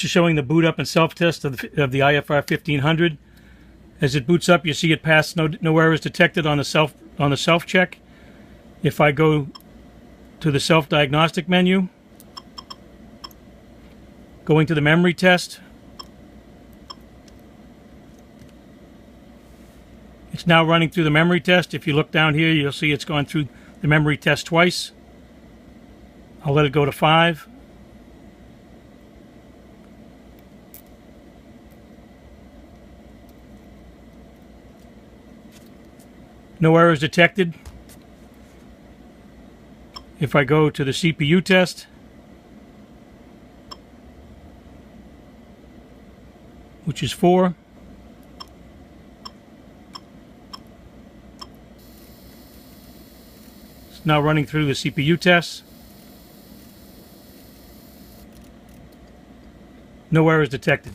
showing the boot up and self-test of the IFR 1500. As it boots up, you see it pass no errors detected on the self check. If I go to the self-diagnostic menu, going to the memory test, it's now running through the memory test. If you look down here, you'll see it's gone through the memory test twice. I'll let it go to 5. No errors detected. If I go to the CPU test, which is 4, it's now running through the CPU tests. No errors detected.